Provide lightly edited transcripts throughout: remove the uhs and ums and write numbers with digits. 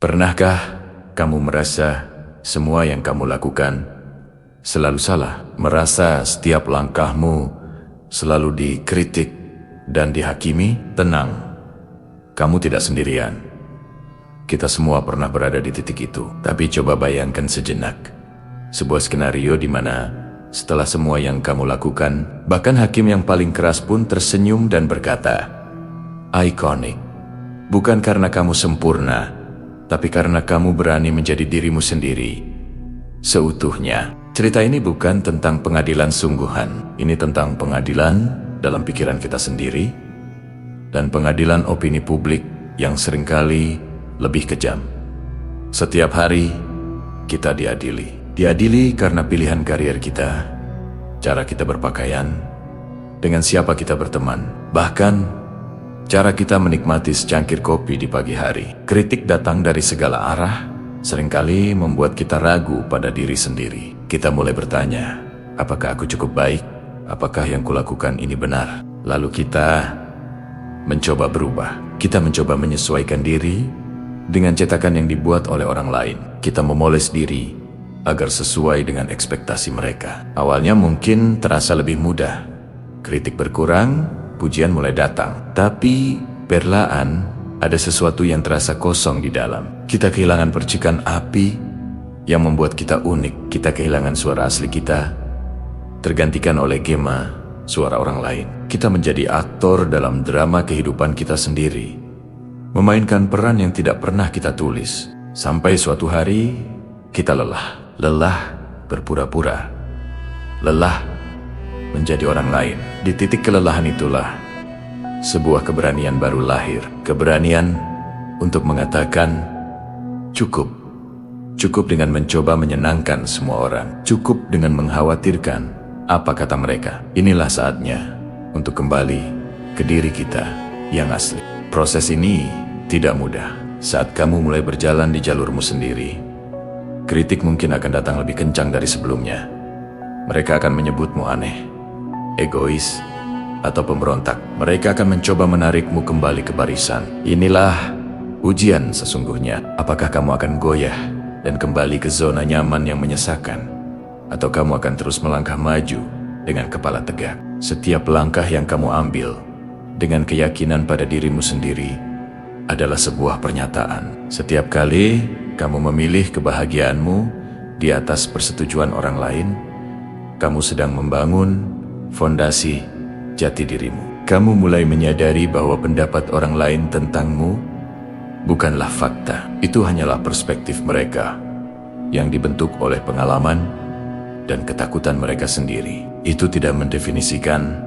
Pernahkah kamu merasa semua yang kamu lakukan selalu salah? Merasa setiap langkahmu selalu dikritik dan dihakimi? Tenang, kamu tidak sendirian. Kita semua pernah berada di titik itu. Tapi coba bayangkan sejenak sebuah skenario di mana setelah semua yang kamu lakukan, bahkan hakim yang paling keras pun tersenyum dan berkata, "Iconic." Bukan karena kamu sempurna, tapi karena kamu berani menjadi dirimu sendiri seutuhnya. Cerita ini bukan tentang pengadilan sungguhan. Ini tentang pengadilan dalam pikiran kita sendiri dan pengadilan opini publik yang seringkali lebih kejam. Setiap hari kita diadili. Diadili karena pilihan karier kita, cara kita berpakaian, dengan siapa kita berteman, bahkan cara kita menikmati secangkir kopi di pagi hari. Kritik datang dari segala arah, seringkali membuat kita ragu pada diri sendiri. Kita mulai bertanya, apakah aku cukup baik? Apakah yang kulakukan ini benar? Lalu kita mencoba berubah. Kita mencoba menyesuaikan diri dengan cetakan yang dibuat oleh orang lain. Kita memoles diri agar sesuai dengan ekspektasi mereka. Awalnya mungkin terasa lebih mudah. Kritik berkurang, pujian mulai datang. Tapi perlahan ada sesuatu yang terasa kosong di dalam. Kita kehilangan percikan api yang membuat kita unik. Kita kehilangan suara asli kita, tergantikan oleh gema suara orang lain. Kita menjadi aktor dalam drama kehidupan kita sendiri, memainkan peran yang tidak pernah kita tulis. Sampai suatu hari kita lelah. Lelah berpura-pura, lelah menjadi orang lain. Di titik kelelahan itulah sebuah keberanian baru lahir. Keberanian untuk mengatakan cukup. Cukup dengan mencoba menyenangkan semua orang. Cukup dengan mengkhawatirkan apa kata mereka. Inilah saatnya untuk kembali ke diri kita yang asli. Proses ini tidak mudah. Saat kamu mulai berjalan di jalurmu sendiri, kritik mungkin akan datang lebih kencang dari sebelumnya. Mereka akan menyebutmu aneh, egois, atau pemberontak. Mereka akan mencoba menarikmu kembali ke barisan. Inilah ujian sesungguhnya. Apakah kamu akan goyah dan kembali ke zona nyaman yang menyesakan? Atau kamu akan terus melangkah maju dengan kepala tegak? Setiap langkah yang kamu ambil dengan keyakinan pada dirimu sendiri adalah sebuah pernyataan. Setiap kali kamu memilih kebahagiaanmu di atas persetujuan orang lain, kamu sedang membangun fondasi jati dirimu. Kamu mulai menyadari bahwa pendapat orang lain tentangmu bukanlah fakta. Itu hanyalah perspektif mereka yang dibentuk oleh pengalaman dan ketakutan mereka sendiri. Itu tidak mendefinisikan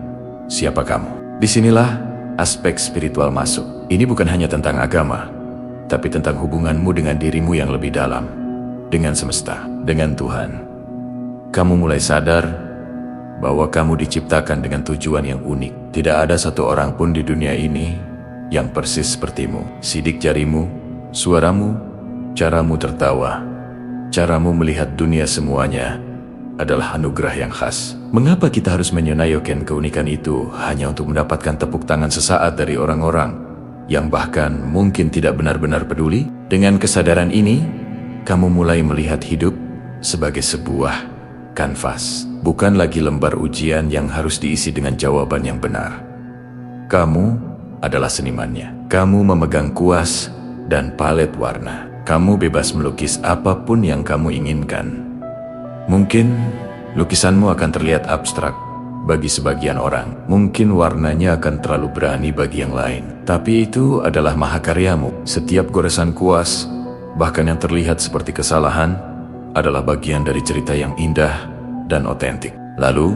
siapa kamu. Disinilah aspek spiritual masuk. Ini bukan hanya tentang agama, tapi tentang hubunganmu dengan dirimu yang lebih dalam, dengan semesta, dengan Tuhan. Kamu mulai sadar bahwa kamu diciptakan dengan tujuan yang unik. Tidak ada satu orang pun di dunia ini yang persis sepertimu. Sidik jarimu, suaramu, caramu tertawa, caramu melihat dunia, semuanya adalah anugerah yang khas. Mengapa kita harus menyenayokan keunikan itu hanya untuk mendapatkan tepuk tangan sesaat dari orang-orang yang bahkan mungkin tidak benar-benar peduli? Dengan kesadaran ini, kamu mulai melihat hidup sebagai sebuah kanvas, bukan lagi lembar ujian yang harus diisi dengan jawaban yang benar. Kamu adalah senimannya. Kamu memegang kuas dan palet warna. Kamu bebas melukis apapun yang kamu inginkan. Mungkin lukisanmu akan terlihat abstrak bagi sebagian orang. Mungkin warnanya akan terlalu berani bagi yang lain. Tapi itu adalah mahakaryamu. Setiap goresan kuas, bahkan yang terlihat seperti kesalahan, adalah bagian dari cerita yang indah dan otentik. Lalu,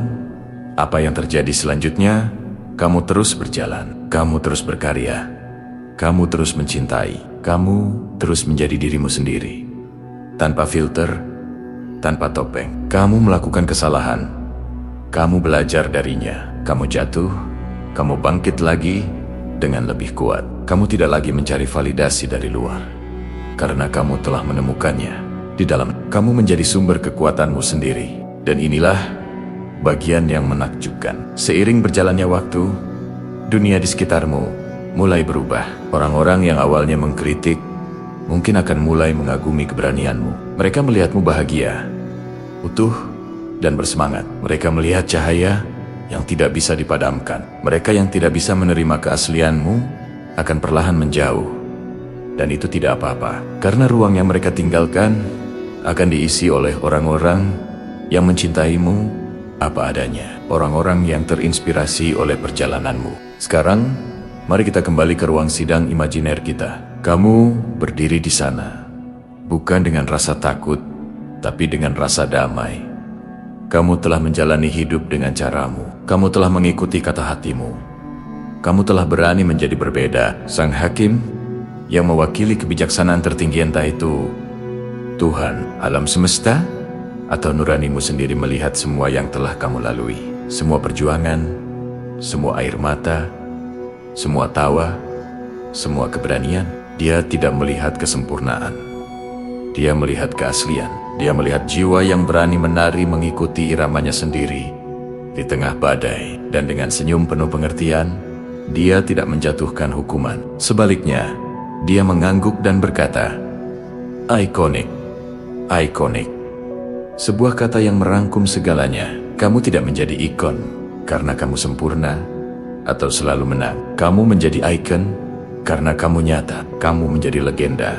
apa yang terjadi selanjutnya? Kamu terus berjalan. Kamu terus berkarya. Kamu terus mencintai. Kamu terus menjadi dirimu sendiri. Tanpa filter, tanpa topeng. Kamu melakukan kesalahan. Kamu belajar darinya. Kamu jatuh, kamu bangkit lagi dengan lebih kuat. Kamu tidak lagi mencari validasi dari luar, karena kamu telah menemukannya di dalam. Kamu menjadi sumber kekuatanmu sendiri. Dan inilah bagian yang menakjubkan. Seiring berjalannya waktu, dunia di sekitarmu mulai berubah. Orang-orang yang awalnya mengkritik mungkin akan mulai mengagumi keberanianmu. Mereka melihatmu bahagia, utuh, dan bersemangat. Mereka melihat cahaya yang tidak bisa dipadamkan. Mereka yang tidak bisa menerima keaslianmu akan perlahan menjauh. Dan itu tidak apa-apa, karena ruang yang mereka tinggalkan akan diisi oleh orang-orang yang mencintaimu apa adanya. Orang-orang yang terinspirasi oleh perjalananmu. Sekarang, mari kita kembali ke ruang sidang imajiner kita. Kamu berdiri di sana, bukan dengan rasa takut, tapi dengan rasa damai. Kamu telah menjalani hidup dengan caramu. Kamu telah mengikuti kata hatimu. Kamu telah berani menjadi berbeda. Sang hakim yang mewakili kebijaksanaan tertinggi, entah itu Tuhan, alam semesta, atau nuranimu sendiri, melihat semua yang telah kamu lalui. Semua perjuangan, semua air mata, semua tawa, semua keberanian. Dia tidak melihat kesempurnaan. Dia melihat keaslian. Dia melihat jiwa yang berani menari mengikuti iramanya sendiri di tengah badai. Dan dengan senyum penuh pengertian, dia tidak menjatuhkan hukuman. Sebaliknya, dia mengangguk dan berkata, "Ikonik, ikonik." Sebuah kata yang merangkum segalanya. Kamu tidak menjadi ikon karena kamu sempurna atau selalu menang. Kamu menjadi ikon karena kamu nyata. Kamu menjadi legenda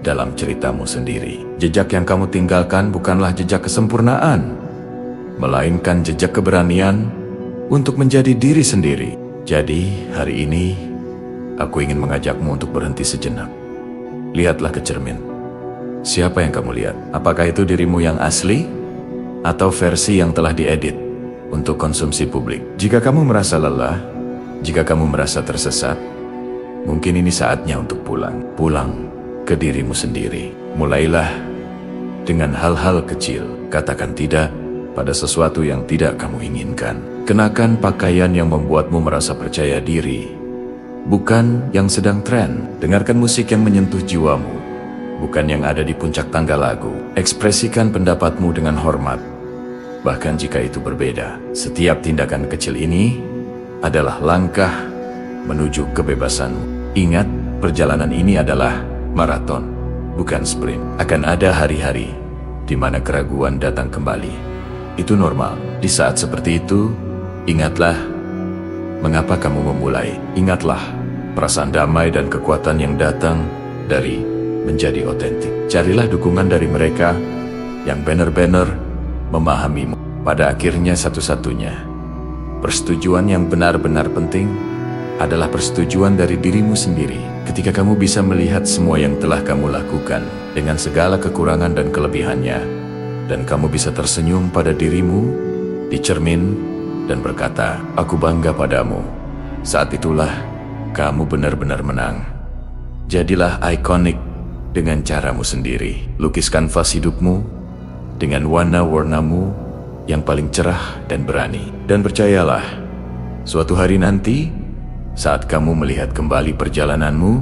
dalam ceritamu sendiri. Jejak yang kamu tinggalkan bukanlah jejak kesempurnaan, melainkan jejak keberanian untuk menjadi diri sendiri. Jadi, hari ini, aku ingin mengajakmu untuk berhenti sejenak. Lihatlah ke cermin. Siapa yang kamu lihat? Apakah itu dirimu yang asli? Atau versi yang telah diedit untuk konsumsi publik? Jika kamu merasa lelah, jika kamu merasa tersesat, mungkin ini saatnya untuk pulang. Pulang ke dirimu sendiri. Mulailah dengan hal-hal kecil. Katakan tidak pada sesuatu yang tidak kamu inginkan. Kenakan pakaian yang membuatmu merasa percaya diri, bukan yang sedang tren. Dengarkan musik yang menyentuh jiwamu, bukan yang ada di puncak tangga lagu. Ekspresikan pendapatmu dengan hormat, bahkan jika itu berbeda. Setiap tindakan kecil ini adalah langkah menuju kebebasanmu. Ingat, perjalanan ini adalah maraton, bukan sprint. Akan ada hari-hari di mana keraguan datang kembali. Itu normal. Di saat seperti itu, ingatlah mengapa kamu memulai. Ingatlah perasaan damai dan kekuatan yang datang dari menjadi otentik. Carilah dukungan dari mereka yang benar-benar memahamimu. Pada akhirnya, satu-satunya persetujuan yang benar-benar penting adalah persetujuan dari dirimu sendiri. Ketika kamu bisa melihat semua yang telah kamu lakukan dengan segala kekurangan dan kelebihannya, dan kamu bisa tersenyum pada dirimu di cermin dan berkata, "Aku bangga padamu." Saat itulah kamu benar-benar menang. Jadilah ikonik dengan caramu sendiri. Lukis kanvas hidupmu dengan warna-warnamu yang paling cerah dan berani. Dan percayalah, suatu hari nanti, saat kamu melihat kembali perjalananmu,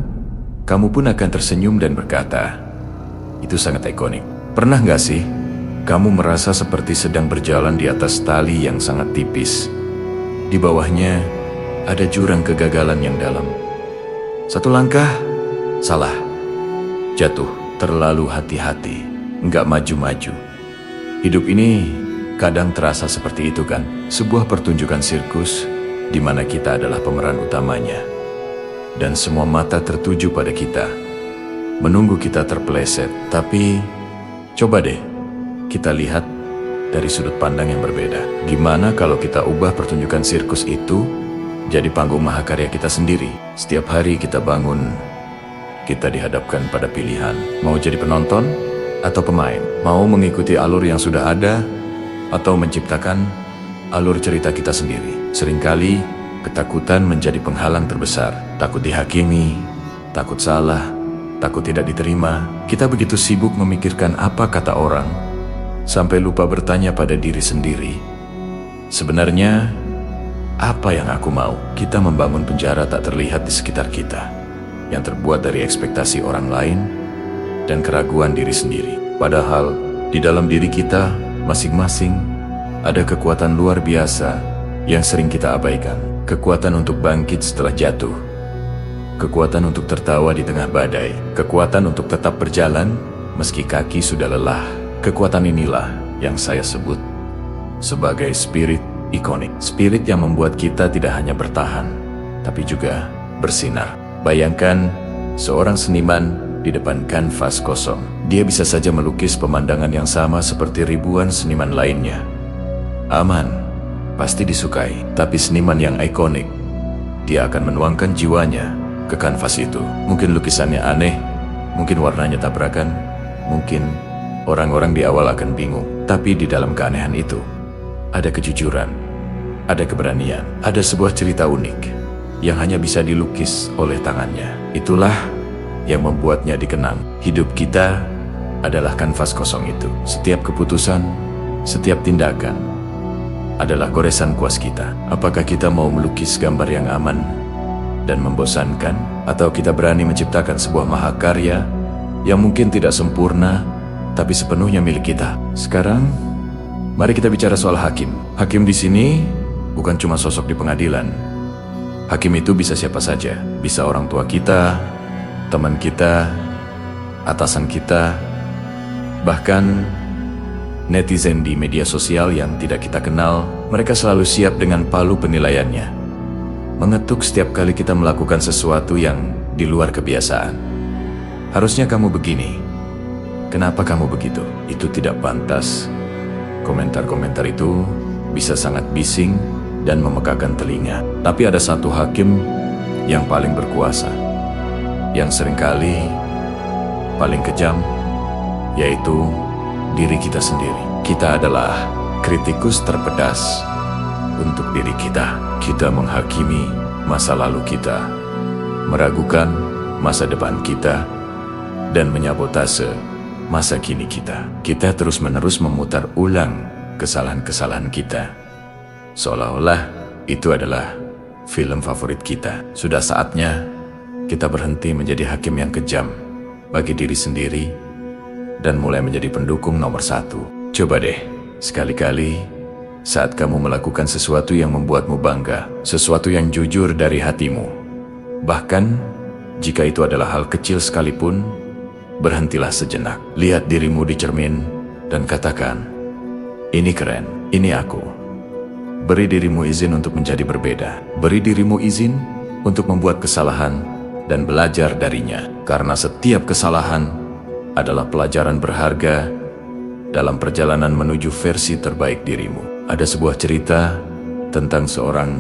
kamu pun akan tersenyum dan berkata, "Itu sangat ikonik." Pernah gak sih kamu merasa seperti sedang berjalan di atas tali yang sangat tipis? Di bawahnya ada jurang kegagalan yang dalam. Satu langkah, salah. Jatuh, terlalu hati-hati, nggak maju-maju. Hidup ini kadang terasa seperti itu kan? Sebuah pertunjukan sirkus di mana kita adalah pemeran utamanya. Dan semua mata tertuju pada kita, menunggu kita terpeleset. Tapi, coba deh kita lihat dari sudut pandang yang berbeda. Gimana kalau kita ubah pertunjukan sirkus itu jadi panggung mahakarya kita sendiri? Setiap hari kita bangun, kita dihadapkan pada pilihan. Mau jadi penonton atau pemain? Mau mengikuti alur yang sudah ada atau menciptakan alur cerita kita sendiri? Seringkali ketakutan menjadi penghalang terbesar. Takut dihakimi, takut salah, takut tidak diterima. Kita begitu sibuk memikirkan apa kata orang, sampai lupa bertanya pada diri sendiri, sebenarnya apa yang aku mau? Kita membangun penjara tak terlihat di sekitar kita, yang terbuat dari ekspektasi orang lain dan keraguan diri sendiri. Padahal di dalam diri kita masing-masing ada kekuatan luar biasa yang sering kita abaikan. Kekuatan untuk bangkit setelah jatuh, kekuatan untuk tertawa di tengah badai, kekuatan untuk tetap berjalan meski kaki sudah lelah. Kekuatan inilah yang saya sebut sebagai spirit ikonik. Spirit yang membuat kita tidak hanya bertahan, tapi juga bersinar. Bayangkan seorang seniman di depan kanvas kosong. Dia bisa saja melukis pemandangan yang sama seperti ribuan seniman lainnya. Aman, pasti disukai. Tapi seniman yang ikonik, dia akan menuangkan jiwanya ke kanvas itu. Mungkin lukisannya aneh, mungkin warnanya tabrakan, mungkin orang-orang di awal akan bingung. Tapi di dalam keanehan itu, ada kejujuran, ada keberanian, ada sebuah cerita unik yang hanya bisa dilukis oleh tangannya. Itulah yang membuatnya dikenang. Hidup kita adalah kanvas kosong itu. Setiap keputusan, setiap tindakan adalah goresan kuas kita. Apakah kita mau melukis gambar yang aman dan membosankan, atau kita berani menciptakan sebuah mahakarya yang mungkin tidak sempurna, tapi sepenuhnya milik kita? Sekarang, mari kita bicara soal hakim. Hakim di sini bukan cuma sosok di pengadilan. Hakim itu bisa siapa saja. Bisa orang tua kita, teman kita, atasan kita, bahkan netizen di media sosial yang tidak kita kenal. Mereka selalu siap dengan palu penilaiannya, mengetuk setiap kali kita melakukan sesuatu yang di luar kebiasaan. Harusnya kamu begini, kenapa kamu begitu? Itu tidak pantas. Komentar-komentar itu bisa sangat bising dan memekakan telinga. Tapi ada satu hakim yang paling berkuasa, yang seringkali paling kejam, yaitu diri kita sendiri. Kita adalah kritikus terpedas untuk diri kita. Kita menghakimi masa lalu kita, meragukan masa depan kita, dan menyabotase masa kini kita. Kita terus-menerus memutar ulang kesalahan-kesalahan kita, seolah-olah itu adalah film favorit kita. Sudah saatnya kita berhenti menjadi hakim yang kejam bagi diri sendiri dan mulai menjadi pendukung nomor satu. Coba deh, sekali-kali saat kamu melakukan sesuatu yang membuatmu bangga, sesuatu yang jujur dari hatimu, bahkan jika itu adalah hal kecil sekalipun, berhentilah sejenak. Lihat dirimu di cermin dan katakan, ini keren, ini aku. Beri dirimu izin untuk menjadi berbeda. Beri dirimu izin untuk membuat kesalahan dan belajar darinya. Karena setiap kesalahan adalah pelajaran berharga dalam perjalanan menuju versi terbaik dirimu. Ada sebuah cerita tentang seorang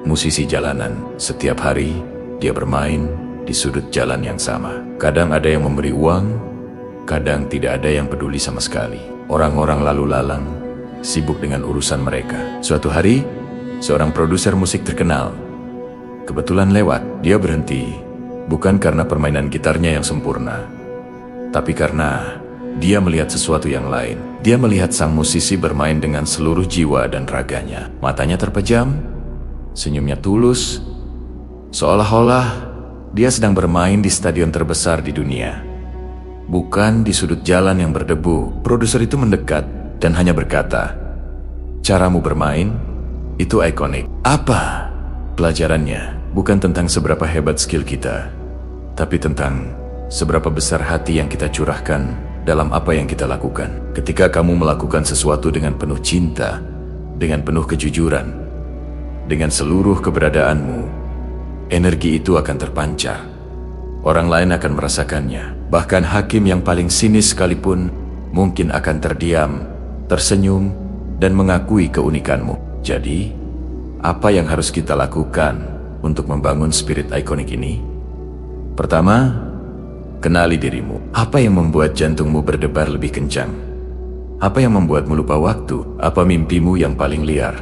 musisi jalanan. Setiap hari dia bermain di sudut jalan yang sama. Kadang ada yang memberi uang, kadang tidak ada yang peduli sama sekali. Orang-orang lalu lalang, sibuk dengan urusan mereka. Suatu hari, seorang produser musik terkenal kebetulan lewat. Dia berhenti, bukan karena permainan gitarnya yang sempurna, tapi karena dia melihat sesuatu yang lain. Dia melihat sang musisi bermain dengan seluruh jiwa dan raganya. Matanya terpejam, senyumnya tulus, seolah-olah dia sedang bermain di stadion terbesar di dunia, bukan di sudut jalan yang berdebu. Produser itu mendekat dan hanya berkata, caramu bermain itu ikonik. Apa pelajarannya? Bukan tentang seberapa hebat skill kita, tapi tentang seberapa besar hati yang kita curahkan dalam apa yang kita lakukan. Ketika kamu melakukan sesuatu dengan penuh cinta, dengan penuh kejujuran, dengan seluruh keberadaanmu, energi itu akan terpancar. Orang lain akan merasakannya. Bahkan hakim yang paling sinis sekalipun mungkin akan terdiam, tersenyum, dan mengakui keunikanmu. Jadi, apa yang harus kita lakukan untuk membangun spirit ikonik ini? Pertama, kenali dirimu. Apa yang membuat jantungmu berdebar lebih kencang? Apa yang membuatmu lupa waktu? Apa mimpimu yang paling liar,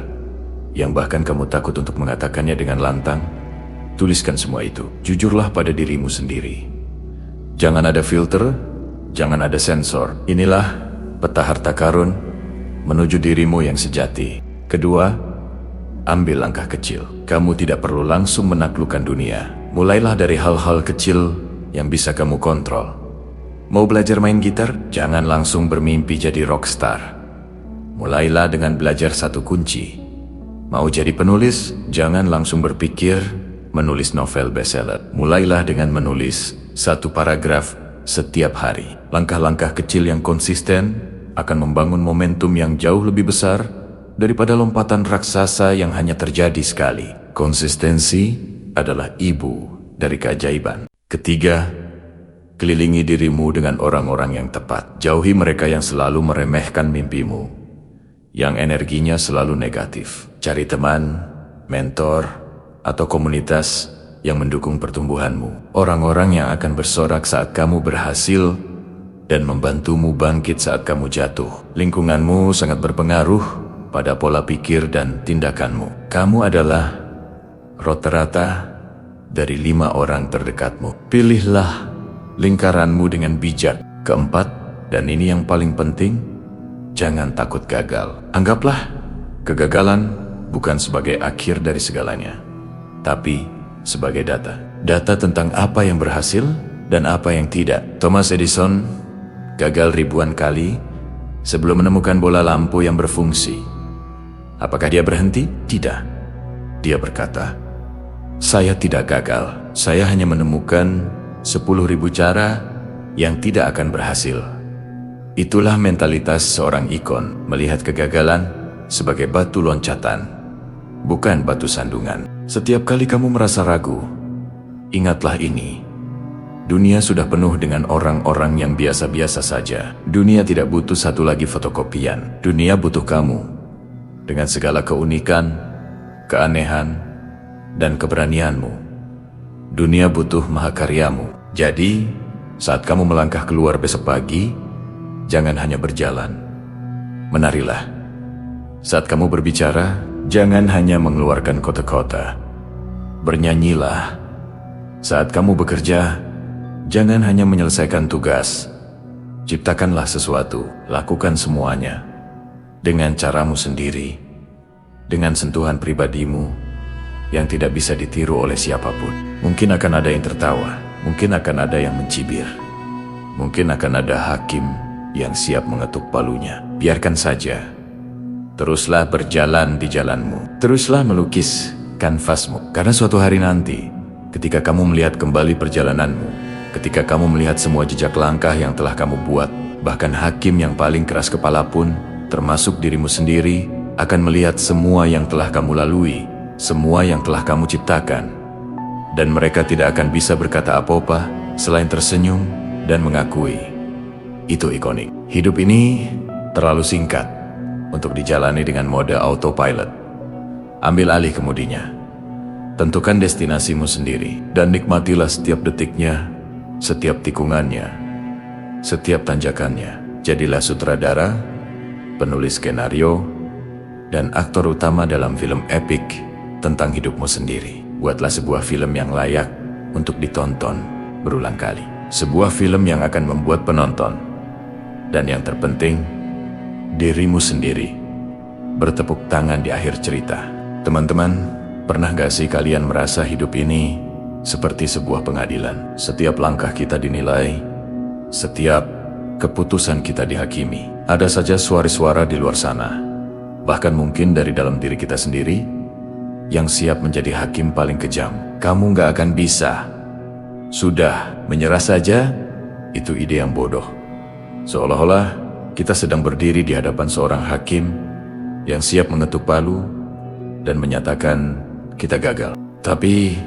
yang bahkan kamu takut untuk mengatakannya dengan lantang? Tuliskan semua itu. Jujurlah pada dirimu sendiri. Jangan ada filter, jangan ada sensor. Inilah peta harta karun menuju dirimu yang sejati. Kedua, ambil langkah kecil. Kamu tidak perlu langsung menaklukkan dunia. Mulailah dari hal-hal kecil yang bisa kamu kontrol. Mau belajar main gitar? Jangan langsung bermimpi jadi rockstar. Mulailah dengan belajar satu kunci. Mau jadi penulis? Jangan langsung berpikir menulis novel bestseller. Mulailah dengan menulis satu paragraf setiap hari. Langkah-langkah kecil yang konsisten akan membangun momentum yang jauh lebih besar daripada lompatan raksasa yang hanya terjadi sekali. Konsistensi adalah ibu dari keajaiban. Ketiga, kelilingi dirimu dengan orang-orang yang tepat. Jauhi mereka yang selalu meremehkan mimpimu, yang energinya selalu negatif. Cari teman, mentor, atau komunitas yang mendukung pertumbuhanmu. Orang-orang yang akan bersorak saat kamu berhasil dan membantumu bangkit saat kamu jatuh. Lingkunganmu sangat berpengaruh pada pola pikir dan tindakanmu. Kamu adalah rata-rata dari 5 orang terdekatmu. Pilihlah lingkaranmu dengan bijak. Keempat, dan ini yang paling penting, jangan takut gagal. Anggaplah kegagalan bukan sebagai akhir dari segalanya, tapi sebagai data. Data tentang apa yang berhasil dan apa yang tidak. Thomas Edison gagal ribuan kali sebelum menemukan bola lampu yang berfungsi. Apakah dia berhenti? Tidak. Dia berkata, "Saya tidak gagal. Saya hanya menemukan 10.000 cara yang tidak akan berhasil." Itulah mentalitas seorang ikon, melihat kegagalan sebagai batu loncatan, bukan batu sandungan. Setiap kali kamu merasa ragu, ingatlah ini. Dunia sudah penuh dengan orang-orang yang biasa-biasa saja. Dunia tidak butuh satu lagi fotokopian. Dunia butuh kamu, dengan segala keunikan, keanehan, dan keberanianmu. Dunia butuh mahakaryamu. Jadi, saat kamu melangkah keluar besok pagi, jangan hanya berjalan, menarilah. Saat kamu berbicara, jangan hanya mengeluarkan kota-kota, bernyanyilah. Saat kamu bekerja, jangan hanya menyelesaikan tugas, ciptakanlah sesuatu. Lakukan semuanya dengan caramu sendiri, dengan sentuhan pribadimu yang tidak bisa ditiru oleh siapapun. Mungkin akan ada yang tertawa, mungkin akan ada yang mencibir, mungkin akan ada hakim yang siap mengetuk palunya. Biarkan saja. Teruslah berjalan di jalanmu. Teruslah melukis kanvasmu. Karena suatu hari nanti, ketika kamu melihat kembali perjalananmu, ketika kamu melihat semua jejak langkah yang telah kamu buat, bahkan hakim yang paling keras kepala pun, termasuk dirimu sendiri, akan melihat semua yang telah kamu lalui, semua yang telah kamu ciptakan. Dan mereka tidak akan bisa berkata apa-apa selain tersenyum dan mengakui. Itu ikonik. Hidup ini terlalu singkat untuk dijalani dengan mode autopilot. Ambil alih kemudinya. Tentukan destinasimu sendiri dan nikmatilah setiap detiknya, setiap tikungannya, setiap tanjakannya. Jadilah sutradara, penulis skenario, dan aktor utama dalam film epik tentang hidupmu sendiri. Buatlah sebuah film yang layak untuk ditonton berulang kali. Sebuah film yang akan membuat penonton, dan yang terpenting, dirimu sendiri, bertepuk tangan di akhir cerita. Teman-teman, pernah gak sih kalian merasa hidup ini seperti sebuah pengadilan? Setiap langkah kita dinilai, setiap keputusan kita dihakimi. Ada saja suara-suara di luar sana, bahkan mungkin dari dalam diri kita sendiri, yang siap menjadi hakim paling kejam. Kamu gak akan bisa. Sudah, menyerah saja, itu ide yang bodoh. Seolah-olah kita sedang berdiri di hadapan seorang hakim yang siap mengetuk palu dan menyatakan kita gagal. Tapi,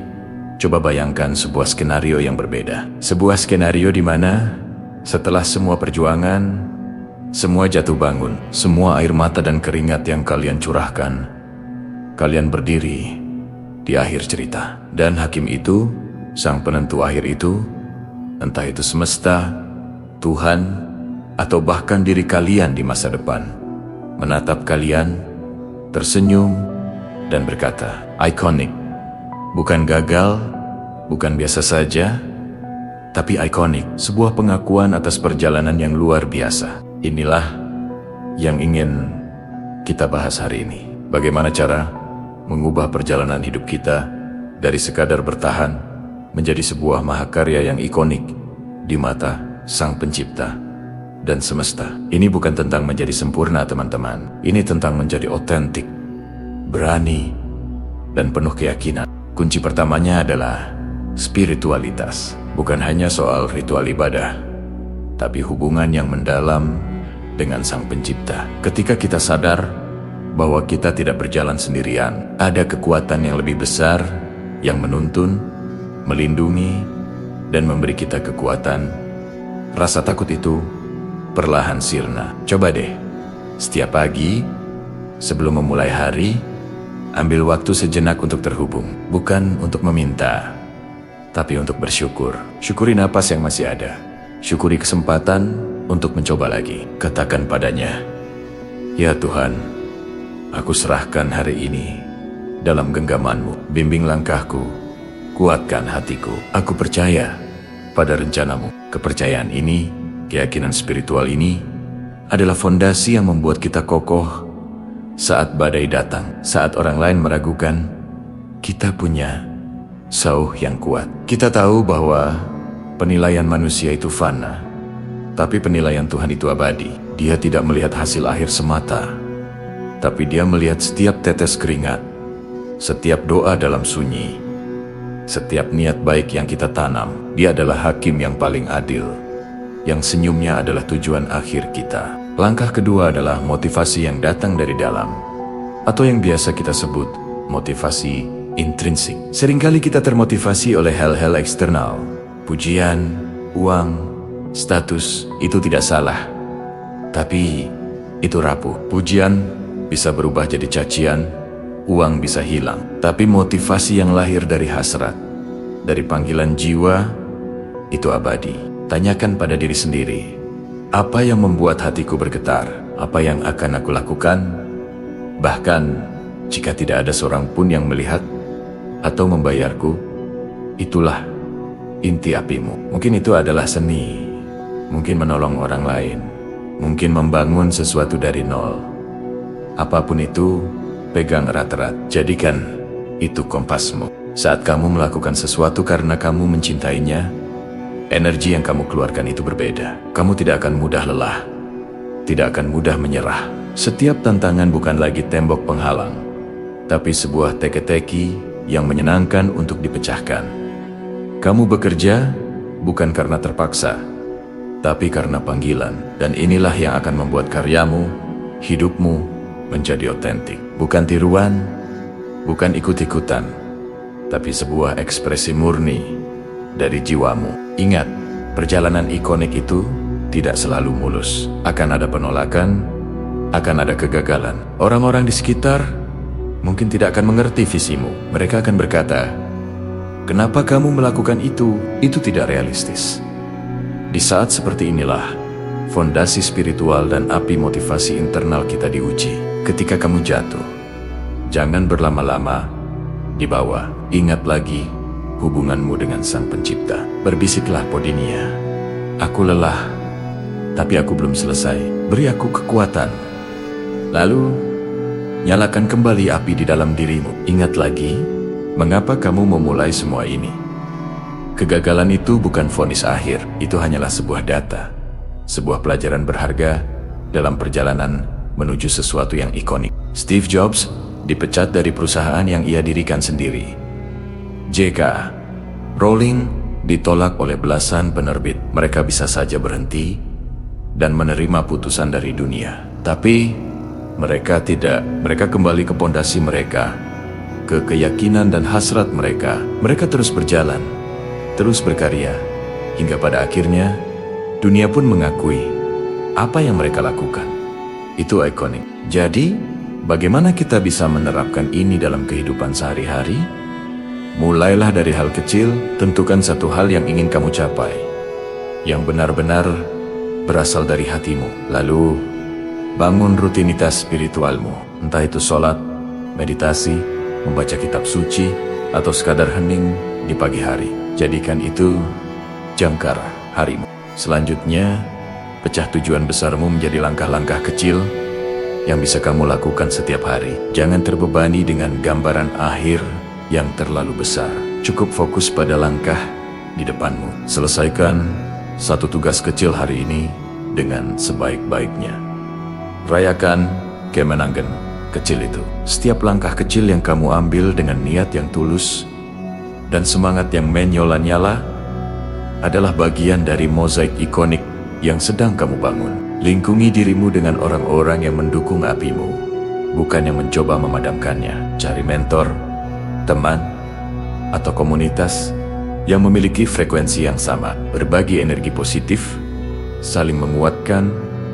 coba bayangkan sebuah skenario yang berbeda. Sebuah skenario di mana setelah semua perjuangan, semua jatuh bangun, semua air mata dan keringat yang kalian curahkan, kalian berdiri di akhir cerita. Dan hakim itu, sang penentu akhir itu, entah itu semesta, Tuhan, atau bahkan diri kalian di masa depan, menatap kalian, tersenyum, dan berkata, ikonik. Bukan gagal, bukan biasa saja, tapi ikonik. Sebuah pengakuan atas perjalanan yang luar biasa. Inilah yang ingin kita bahas hari ini. Bagaimana cara mengubah perjalanan hidup kita dari sekadar bertahan menjadi sebuah mahakarya yang ikonik di mata Sang Pencipta dan semesta. Ini bukan tentang menjadi sempurna, teman-teman. Ini tentang menjadi otentik, berani, dan penuh keyakinan. Kunci pertamanya adalah spiritualitas. Bukan hanya soal ritual ibadah, tapi hubungan yang mendalam dengan Sang Pencipta. Ketika kita sadar bahwa kita tidak berjalan sendirian, ada kekuatan yang lebih besar yang menuntun, melindungi, dan memberi kita kekuatan, rasa takut itu perlahan sirna. Coba deh, setiap pagi sebelum memulai hari, ambil waktu sejenak untuk terhubung, bukan untuk meminta, tapi untuk bersyukur. Syukuri napas yang masih ada. Syukuri kesempatan untuk mencoba lagi. Katakan padanya, "Ya Tuhan, aku serahkan hari ini dalam genggaman-Mu. Bimbing langkahku, kuatkan hatiku. Aku percaya pada rencanamu." Kepercayaan ini, keyakinan spiritual ini, adalah fondasi yang membuat kita kokoh saat badai datang. Saat orang lain meragukan, kita punya sauh yang kuat. Kita tahu bahwa penilaian manusia itu fana, tapi penilaian Tuhan itu abadi. Dia tidak melihat hasil akhir semata, tapi Dia melihat setiap tetes keringat, setiap doa dalam sunyi, setiap niat baik yang kita tanam. Dia adalah hakim yang paling adil, yang senyumnya adalah tujuan akhir kita. Langkah kedua adalah motivasi yang datang dari dalam, atau yang biasa kita sebut motivasi intrinsik. Seringkali kita termotivasi oleh hal-hal eksternal. Pujian, uang, status, itu tidak salah. Tapi itu rapuh. Pujian bisa berubah jadi cacian, uang bisa hilang. Tapi motivasi yang lahir dari hasrat, dari panggilan jiwa, itu abadi. Tanyakan pada diri sendiri, apa yang membuat hatiku bergetar? Apa yang akan aku lakukan? Bahkan jika tidak ada seorang pun yang melihat atau membayarku, itulah inti apimu. Mungkin itu adalah seni, mungkin menolong orang lain, mungkin membangun sesuatu dari nol. Apapun itu, pegang erat-erat. Jadikan itu kompasmu. Saat kamu melakukan sesuatu karena kamu mencintainya, energi yang kamu keluarkan itu berbeda. Kamu tidak akan mudah lelah, tidak akan mudah menyerah. Setiap tantangan bukan lagi tembok penghalang, tapi sebuah teka-teki yang menyenangkan untuk dipecahkan. Kamu bekerja bukan karena terpaksa, tapi karena panggilan. Dan inilah yang akan membuat karyamu, hidupmu, menjadi otentik. Bukan tiruan, bukan ikut-ikutan, tapi sebuah ekspresi murni dari jiwamu. Ingat, perjalanan ikonik itu tidak selalu mulus. Akan ada penolakan, akan ada kegagalan. Orang-orang di sekitar mungkin tidak akan mengerti visimu. Mereka akan berkata, "Kenapa kamu melakukan itu? Itu tidak realistis." Di saat seperti inilah, fondasi spiritual dan api motivasi internal kita diuji. Ketika kamu jatuh, jangan berlama-lama di bawah. Ingat lagi hubunganmu dengan Sang Pencipta. Berbisiklah Podinia, "Aku lelah, tapi aku belum selesai. Beri aku kekuatan." Lalu, nyalakan kembali api di dalam dirimu. Ingat lagi, mengapa kamu memulai semua ini? Kegagalan itu bukan vonis akhir, itu hanyalah sebuah data, sebuah pelajaran berharga dalam perjalanan menuju sesuatu yang ikonik. Steve Jobs dipecat dari perusahaan yang ia dirikan sendiri. J.K. Rowling ditolak oleh belasan penerbit. Mereka bisa saja berhenti dan menerima putusan dari dunia. Tapi mereka tidak. Mereka kembali ke pondasi mereka, ke keyakinan dan hasrat mereka. Mereka terus berjalan, terus berkarya, hingga pada akhirnya dunia pun mengakui apa yang mereka lakukan. Itu ikonik. Jadi, bagaimana kita bisa menerapkan ini dalam kehidupan sehari-hari? Mulailah dari hal kecil. Tentukan satu hal yang ingin kamu capai, yang benar-benar berasal dari hatimu. Lalu, bangun rutinitas spiritualmu. Entah itu sholat, meditasi, membaca kitab suci, atau sekadar hening di pagi hari. Jadikan itu jangkar harimu. Selanjutnya, pecah tujuan besarmu menjadi langkah-langkah kecil yang bisa kamu lakukan setiap hari. Jangan terbebani dengan gambaran akhir yang terlalu besar. Cukup fokus pada langkah di depanmu. Selesaikan satu tugas kecil hari ini dengan sebaik-baiknya. Rayakan kemenangan kecil itu. Setiap langkah kecil yang kamu ambil dengan niat yang tulus dan semangat yang menyala-nyala adalah bagian dari mozaik ikonik yang sedang kamu bangun. Lingkungi dirimu dengan orang-orang yang mendukung apimu, bukan yang mencoba memadamkannya. Cari mentor, teman, atau komunitas yang memiliki frekuensi yang sama. Berbagi energi positif, saling menguatkan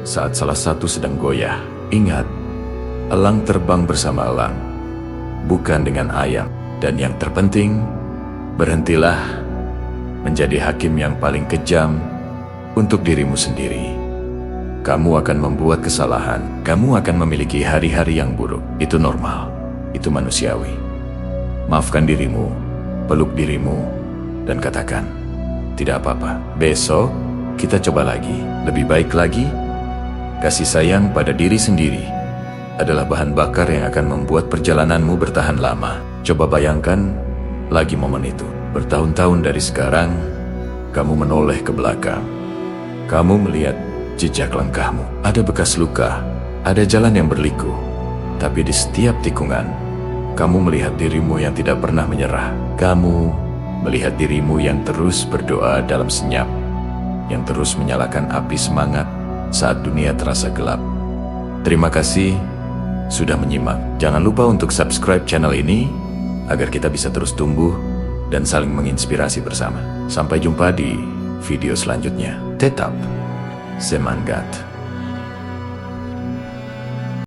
saat salah satu sedang goyah. Ingat, elang terbang bersama elang, bukan dengan ayam. Dan yang terpenting, berhentilah menjadi hakim yang paling kejam untuk dirimu sendiri. Kamu akan membuat kesalahan, kamu akan memiliki hari-hari yang buruk. Itu normal, itu manusiawi. Maafkan dirimu, peluk dirimu, dan katakan, tidak apa-apa. Besok, kita coba lagi, lebih baik lagi. Kasih sayang pada diri sendiri adalah bahan bakar yang akan membuat perjalananmu bertahan lama. Coba bayangkan lagi momen itu. Bertahun-tahun dari sekarang, kamu menoleh ke belakang. Kamu melihat jejak langkahmu. Ada bekas luka, ada jalan yang berliku. Tapi di setiap tikungan, kamu melihat dirimu yang tidak pernah menyerah. Kamu melihat dirimu yang terus berdoa dalam senyap, yang terus menyalakan api semangat saat dunia terasa gelap. Terima kasih sudah menyimak. Jangan lupa untuk subscribe channel ini agar kita bisa terus tumbuh dan saling menginspirasi bersama. Sampai jumpa di video selanjutnya. Tetap semangat.